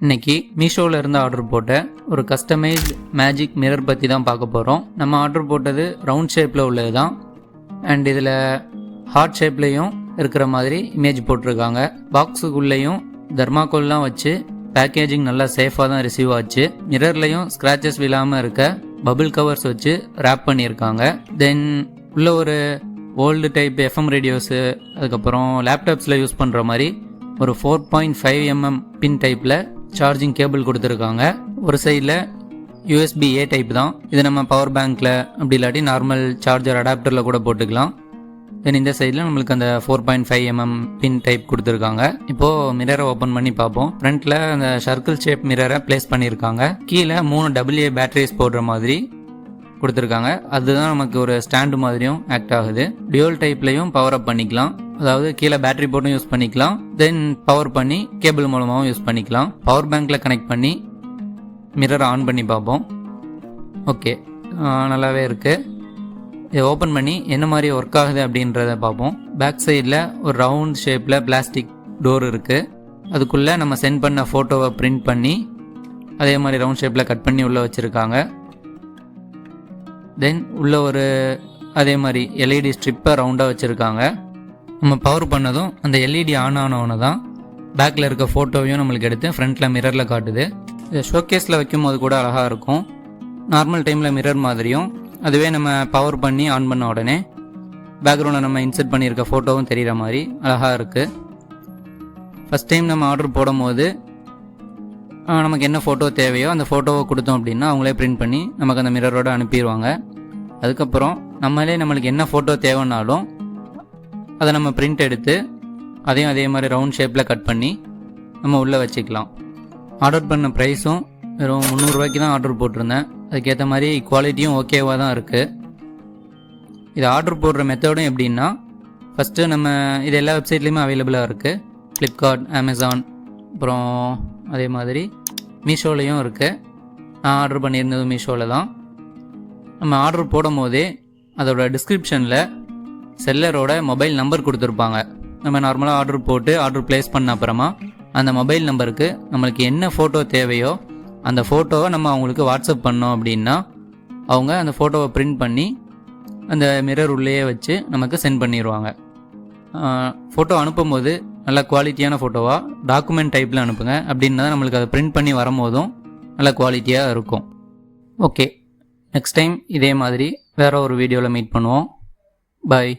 இன்னைக்கு மீஷோவில் இருந்து ஆர்டர் போட்ட ஒரு கஸ்டமைஸ்ட் மேஜிக் மிரர் பற்றி தான் பார்க்க போகிறோம். நம்ம ஆர்டர் போட்டது ரவுண்ட் ஷேப்பில் உள்ளது தான். அண்ட் இதில் ஹார்ட் ஷேப்லேயும் இருக்கிற மாதிரி இமேஜ் போட்டிருக்காங்க. பாக்ஸுக்குள்ளேயும் தர்மாக்கோல்லாம் வச்சு பேக்கேஜிங் நல்லா சேஃபாக தான் ரிசீவ் ஆச்சு. மிரர்லையும் ஸ்க்ராச்சஸ் விழாமல் இருக்க பபிள் கவர்ஸ் வச்சு ரேப் பண்ணியிருக்காங்க. தென் உள்ள ஒரு ஓல்டு டைப் எஃப்எம் ரேடியோஸு, அதுக்கப்புறம் லேப்டாப்ஸில் யூஸ் பண்ணுற மாதிரி ஒரு 4.5 mm பின் டைப்பில் சார்ஜிங் கேபிள் கொடுத்துருக்காங்க. ஒரு சைடில் USB-A டைப் தான். இது நம்ம பவர் பேங்க்கில் அப்படி இல்லாட்டி நார்மல் சார்ஜர் அடாப்டரில் கூட போட்டுக்கலாம். தென் இந்த சைடில் நம்மளுக்கு அந்த 4.5 mm பின் டைப் கொடுத்துருக்காங்க. இப்போது மிரரை ஓப்பன் பண்ணி பார்ப்போம். ஃப்ரண்ட்டில் அந்த சர்க்கிள் ஷேப் மிரரை பிளேஸ் பண்ணியிருக்காங்க. கீழே 3 AA பேட்டரிஸ் போடுற மாதிரி கொடுத்துருக்காங்க. அதுதான் நமக்கு ஒரு ஸ்டாண்டு மாதிரியும் ஆக்ட் ஆகுது. டியூவல் டைப்லையும் பவர் அப் பண்ணிக்கலாம். அதாவது கீழே பேட்டரி போட்டும் யூஸ் பண்ணிக்கலாம். தென் பவர் பண்ணி கேபிள் மூலமாகவும் யூஸ் பண்ணிக்கலாம். பவர் பேங்க்கில் கனெக்ட் பண்ணி மிரர் ஆன் பண்ணி பார்ப்போம். ஓகே, நல்லாவே இருக்குது. இதை ஓப்பன் பண்ணி என்ன மாதிரி ஒர்க் ஆகுது அப்படின்றத பார்ப்போம். பேக் சைடில் ஒரு ரவுண்ட் ஷேப்பில் பிளாஸ்டிக் டோர் இருக்குது. அதுக்குள்ளே நம்ம சென்ட் பண்ண ஃபோட்டோவை பிரிண்ட் பண்ணி அதே மாதிரி ரவுண்ட் ஷேப்பில் கட் பண்ணி உள்ளே வச்சுருக்காங்க. தென் உள்ள ஒரு அதே மாதிரி LED ஸ்ட்ரிப்பை ரவுண்டாக வச்சுருக்காங்க. நம்ம பவர் பண்ணதும் அந்த LED ஆன் ஆனவொன்னு தான் பேக்கில் இருக்க ஃபோட்டோவையும் நம்மளுக்கு எடுத்து ஃப்ரண்ட்டில் மிரரில் காட்டுது. இதை ஷோகேஸில் வைக்கும் போது கூட அழகாக இருக்கும். நார்மல் டைமில் மிரர் மாதிரியும், அதுவே நம்ம பவர் பண்ணி ஆன் பண்ண உடனே பேக்ரவுண்டில் நம்ம இன்சர்ட் பண்ணியிருக்க ஃபோட்டோவும் தெரிகிற மாதிரி அழகாக இருக்குது. ஃபஸ்ட் டைம் நம்ம ஆர்டர் போடும் போது நமக்கு என்ன ஃபோட்டோ தேவையோ அந்த ஃபோட்டோவை கொடுத்தோம் அப்படின்னா அவங்களே பிரிண்ட் பண்ணி நமக்கு அந்த மிரரோடு அனுப்பிடுவாங்க. அதுக்கப்புறம் நம்மளுக்கு என்ன ஃபோட்டோ தேவைன்னாலும் அதை நம்ம பிரிண்ட் எடுத்து அதையும் அதே மாதிரி ரவுண்ட் ஷேப்பில் கட் பண்ணி நம்ம உள்ளே வச்சுக்கலாம். ஆர்டர் பண்ண ப்ரைஸும் வெறும் 300 ரூபாய்க்கு தான் ஆர்டர் போட்டிருந்தேன். அதுக்கேற்ற மாதிரி குவாலிட்டியும் ஓகேவாக தான் இருக்குது. இது ஆர்டர் போடுற மெத்தடும் எப்படின்னா, ஃபஸ்ட்டு நம்ம இது எல்லா வெப்சைட்லேயுமே அவைலபிளாக இருக்குது. ஃப்ளிப்கார்ட், அமேசான், அப்புறம் அதே மாதிரி மீஷோலையும் இருக்குது. நான் ஆர்டர் பண்ணியிருந்தது மீஷோவில் தான். நம்ம ஆர்டர் போடும் போதே அதோட டிஸ்கிரிப்ஷனில் செல்லரோட மொபைல் நம்பர் கொடுத்துருப்பாங்க. நம்ம நார்மலாக ஆர்டர் போட்டு ஆர்டர் ப்ளேஸ் பண்ண அப்புறமா அந்த மொபைல் நம்பருக்கு நம்மளுக்கு என்ன ஃபோட்டோ தேவையோ அந்த ஃபோட்டோவை நம்ம அவங்களுக்கு வாட்ஸ்அப் பண்ணோம் அப்படின்னா அவங்க அந்த ஃபோட்டோவை பிரிண்ட் பண்ணி அந்த மிரர் உள்ளேயே வச்சு நமக்கு சென்ட் பண்ணிடுவாங்க. ஃபோட்டோ அனுப்பும்போது நல்ல குவாலிட்டியான ஃபோட்டோவாக டாக்குமெண்ட் டைப்பில் அனுப்புங்க. அப்படின்னா நம்மளுக்கு அதை பிரிண்ட் பண்ணி வரும்போதும் நல்ல குவாலிட்டியாக இருக்கும். ஓகே, நெக்ஸ்ட் டைம் இதே மாதிரி வேறு ஒரு வீடியோவில் மீட் பண்ணுவோம். பாய்.